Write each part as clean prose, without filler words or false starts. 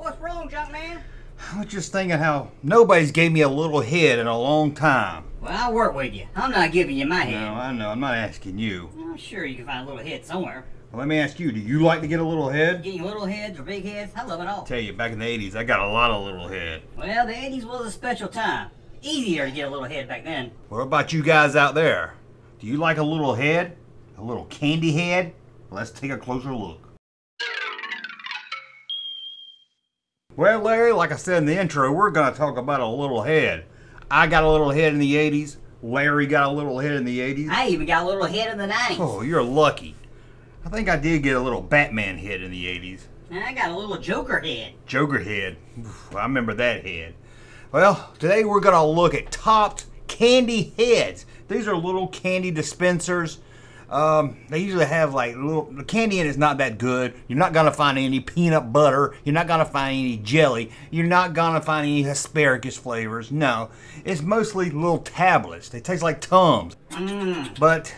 What's wrong, Junkman? I was just thinking how nobody's gave me a little head in a long time. Well, I'll work with you. I'm not giving you my head. No, I know. I'm not asking you. I'm sure you can find a little head somewhere. Well, let me ask you, do you like to get a little head? Getting little heads or big heads, I love it all. I tell you, back in the 80s, I got a lot of little head. Well, the 80s was a special time. Easier to get a little head back then. What about you guys out there? Do you like a little head? A little candy head? Let's take a closer look. Well, Larry, like I said in the intro, we're going to talk about a little head. I got a little head in the 80s. Larry got a little head in the 80s. I even got a little head in the 90s. Oh, you're lucky. I think I did get a little Batman head in the 80s. I got a little Joker head. Joker head. Oof, I remember that head. Well, today we're going to look at topped candy heads. These are little candy dispensers. They usually have like little, the candy in it is not that good. You're not going to find any peanut butter. You're not going to find any jelly. You're not going to find any asparagus flavors. No, it's mostly little tablets. They taste like Tums. But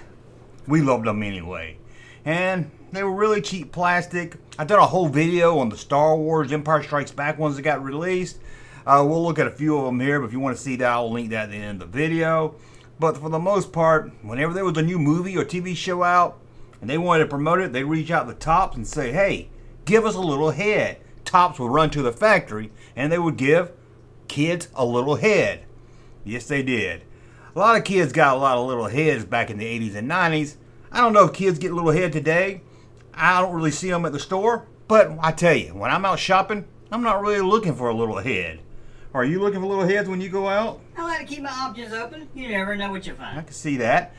we loved them anyway. And they were really cheap plastic. I did a whole video on the Star Wars Empire Strikes Back ones that got released. We'll look at a few of them here, but if you want to see that, I'll link that at the end of the video. But for the most part, whenever there was a new movie or TV show out and they wanted to promote it, they'd reach out to Tops and say, hey, give us a little head. Tops would run to the factory and they would give kids a little head. Yes, they did. A lot of kids got a lot of little heads back in the 80s and 90s. I don't know if kids get a little head today. I don't really see them at the store. But I tell you, when I'm out shopping, I'm not really looking for a little head. Are you looking for little heads when you go out? I like to keep my options open. You never know what you find. I can see that.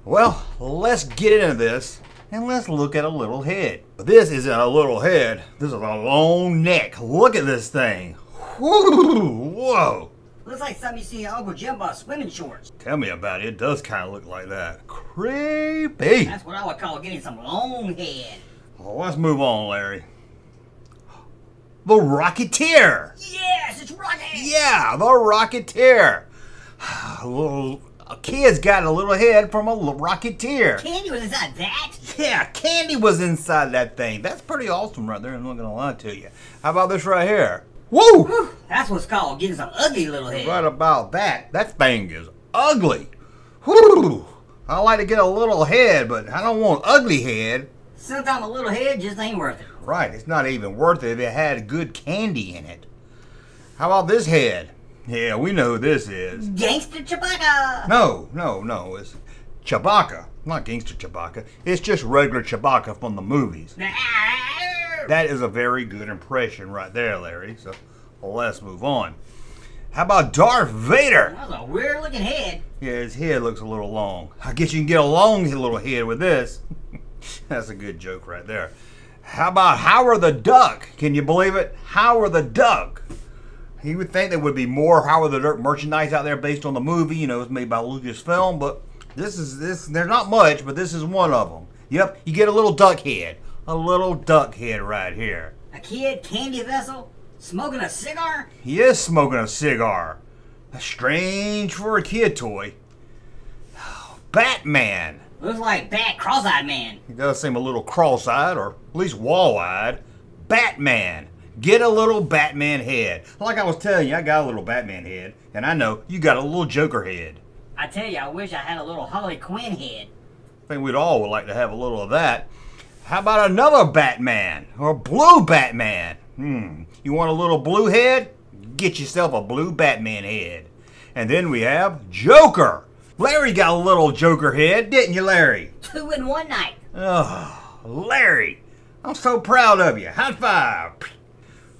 Well, let's get into this and let's look at a little head. This isn't a little head. This is a long neck. Look at this thing. Whoa. Looks like something you see in Uncle Jimbo's swimming shorts. Tell me about it. It does kind of look like that. Creepy. That's what I would call getting some long head. Well, let's move on, Larry. The Rocketeer. Yes, it's Rocket. Yeah, the Rocketeer. Little kids got a little head from a Rocketeer. Candy was inside that? Yeah, candy was inside that thing. That's pretty awesome right there, I'm not going to lie to you. How about this right here? Woo! Whew, that's what's called getting some ugly little head. Right about that. That thing is ugly. Woo! I like to get a little head, but I don't want ugly head. Sometimes a little head just ain't worth it. Right, it's not even worth it if it had good candy in it. How about this head? Yeah, we know who this is. Gangster Chewbacca! No, it's Chewbacca. Not Gangster Chewbacca. It's just regular Chewbacca from the movies. That is a very good impression right there, Larry. So, let's move on. How about Darth Vader? That's a weird looking head. Yeah, his head looks a little long. I guess you can get a long little head with this. That's a good joke right there. How about Howard the Duck? Can you believe it? Howard the Duck. You would think there would be more Howard the Duck merchandise out there based on the movie. You know, it's made by Lucasfilm, but there's not much, but this is one of them. Yep, you get a little duck head. A little duck head right here. A kid candy vessel? Smoking a cigar? He is smoking a cigar. That's strange for a kid toy. Batman. Looks like Bat Cross-Eyed Man. He does seem a little cross-eyed, or at least wall-eyed. Batman. Get a little Batman head. Like I was telling you, I got a little Batman head. And I know you got a little Joker head. I tell you, I wish I had a little Harley Quinn head. I think we'd all would like to have a little of that. How about another Batman? Or blue Batman? You want a little blue head? Get yourself a blue Batman head. And then we have Joker. Larry got a little Joker head, didn't you, Larry? 2 in 1 night. Oh, Larry, I'm so proud of you. High five.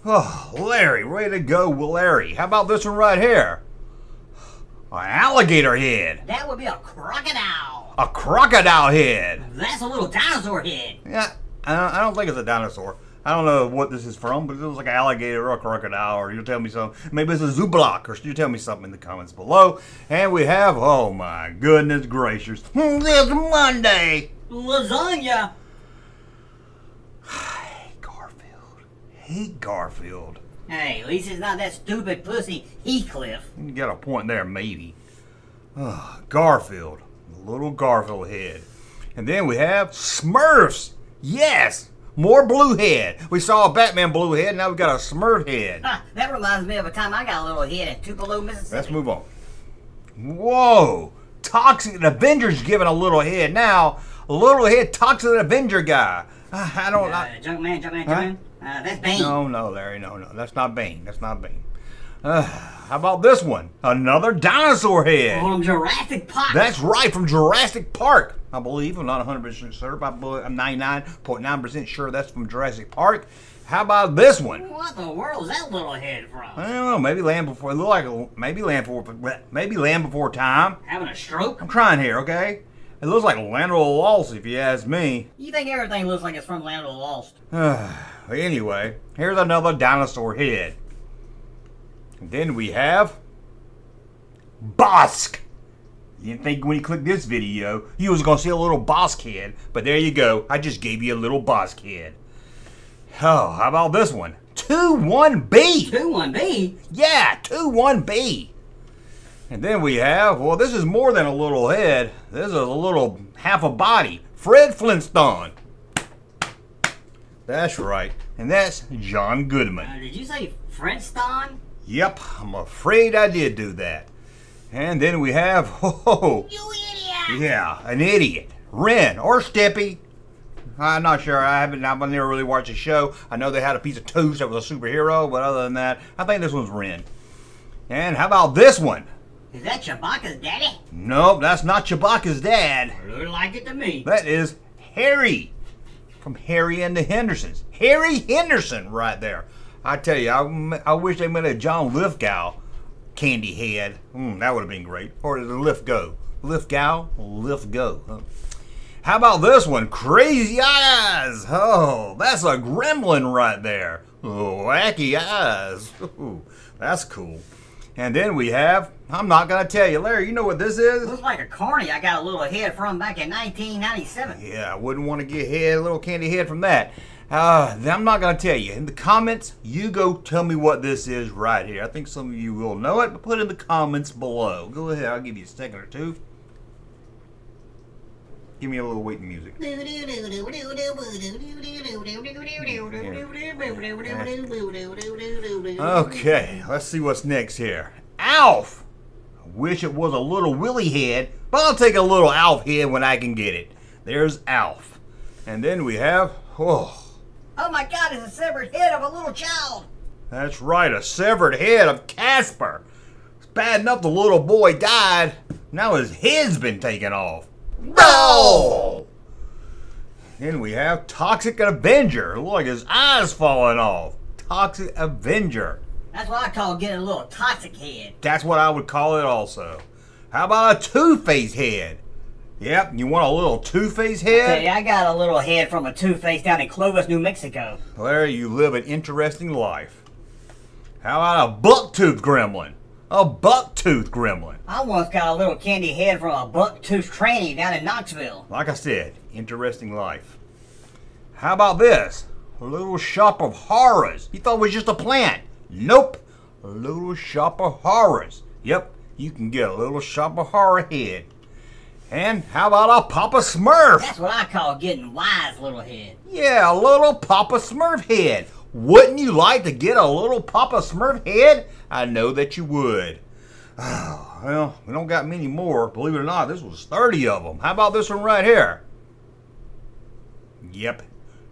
Oh, Larry, way to go, Larry. How about this one right here? An alligator head. That would be a crocodile. A crocodile head. That's a little dinosaur head. Yeah, I don't think it's a dinosaur. I don't know what this is from, but it looks like an alligator or a crocodile, or you'll tell me something. Maybe it's a Zublock, or you tell me something in the comments below. And we have, oh my goodness gracious, this Monday. Lasagna. Hey, Garfield. Hey, Garfield. Hey, at least it's not that stupid pussy Heathcliff. You got a point there, maybe. Garfield. Little Garfield head. And then we have Smurfs. Yes! More blue head. We saw a Batman blue head, now we got a Smurf head. That reminds me of a time I got a little head in Tupelo, Mississippi. Let's move on. Whoa! Toxic Avenger's giving a little head now. A little head Toxic Avenger guy. I don't know. Junkman. That's Bane. No, Larry. No. That's not Bane. How about this one? Another dinosaur head. From Jurassic Park. That's right, from Jurassic Park. I believe. I'm not 100% sure. I'm 99.9% sure that's from Jurassic Park. How about this one? What in the world is that little head from? I don't know. Maybe Land Before. It looked like maybe Land Before Time. Having a stroke? I'm trying here, okay? It looks like Land of the Lost, if you ask me. You think everything looks like it's from Land of the Lost? Anyway, here's another dinosaur head. And then we have Bosk. You didn't think when you clicked this video you was gonna see a little Bosk head, but there you go. I just gave you a little Bosk head. Oh, how about this one? 2-1B. 2-1B? Yeah, 2-1B. And then we have, well, this is more than a little head. This is a little half a body. Fred Flintstone. That's right. And that's John Goodman. Did you say Flintstone? Yep, I'm afraid I did do that. And then we have, You idiot! Yeah, an idiot. Ren or Steppy. I'm not sure. I've never really watched the show. I know they had a piece of toast that was a superhero, but other than that, I think this one's Ren. And how about this one? Is that Chewbacca's daddy? Nope, that's not Chewbacca's dad. Looks like it to me. That is Harry from Harry and the Hendersons. Harry Henderson right there. I tell you, I wish they made a John Lithgow candy head. That would have been great. Or the Lithgow. Lithgow? Lithgow. Huh? How about this one? Crazy Eyes. Oh, that's a gremlin right there. Oh, wacky eyes. Ooh, that's cool. And then we have, I'm not going to tell you. Larry, you know what this is? Looks like a carny I got a little head from back in 1997. Yeah, I wouldn't want to get a little candy head from that. I'm not going to tell you. In the comments, you go tell me what this is right here. I think some of you will know it, but put it in the comments below. Go ahead, I'll give you a second or two. Give me a little waiting music. Okay, let's see what's next here. Alf! I wish it was a little Willy head, but I'll take a little Alf head when I can get it. There's Alf. And then we have, oh my God, it's a severed head of a little child. That's right, a severed head of Casper. It's bad enough the little boy died. Now his head's been taken off. No! Then we have Toxic Avenger. Look like his eyes falling off. Toxic Avenger. That's what I call getting a little toxic head. That's what I would call it also. How about a Two-Face head? Yep, you want a little Two-Face head? Hey, I got a little head from a Two-Face down in Clovis, New Mexico. Larry, you live an interesting life. How about a Bucktooth gremlin? A Bucktooth gremlin. I once got a little candy head from a Bucktooth tranny down in Knoxville. Like I said, interesting life. How about this? A little shop of horrors. You thought it was just a plant. Nope. A little shop of horrors. Yep, you can get a little shop of horror head. And how about a Papa Smurf? That's what I call getting wise little head. Yeah, a little Papa Smurf head. Wouldn't you like to get a little Papa Smurf head? I know that you would. Oh, well, we don't got many more. Believe it or not, this was 30 of them. How about this one right here? Yep,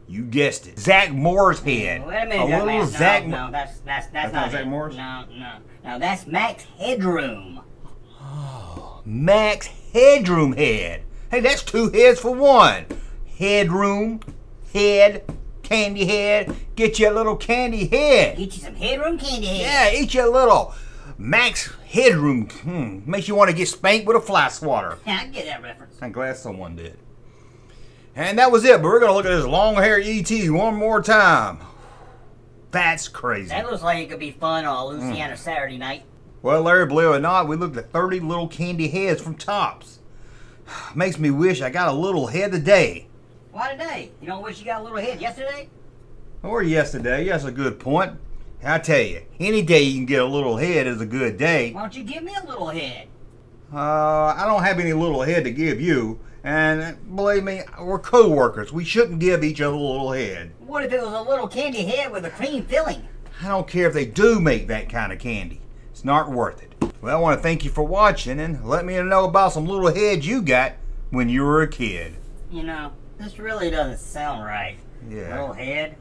you guessed it. Zach Moore's head. Wait a minute, a little Zach. No, that's not Zach Moore's. No, that's Max Headroom. Oh, Max Headroom head. Hey, that's two heads for one. Headroom, head, candy head. Get you a little candy head. Get you some Headroom candy head. Yeah, eat you a little Max Headroom. Makes you want to get spanked with a fly swatter. Yeah, I get that reference. I'm glad someone did. And that was it, but we're going to look at this long hair ET one more time. That's crazy. That looks like it could be fun on a Louisiana Saturday night. Well, Larry, believe it or not, we looked at 30 little candy heads from Tops. Makes me wish I got a little head today. Why today? You don't wish you got a little head yesterday? Or yesterday. That's a good point. I tell you, any day you can get a little head is a good day. Why don't you give me a little head? I don't have any little head to give you. And believe me, we're co-workers. We shouldn't give each other a little head. What if it was a little candy head with a cream filling? I don't care if they do make that kind of candy. It's not worth it. Well, I want to thank you for watching and let me know about some little heads you got when you were a kid. You know, this really doesn't sound right. Yeah. Little head.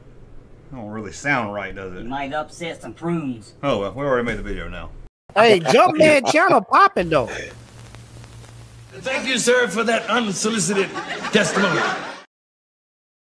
Don't really sound right, does You it? might upset some prunes. Oh, well, we already made the video now. Hey, Junkman channel popping though. Thank you, sir, for that unsolicited testimony.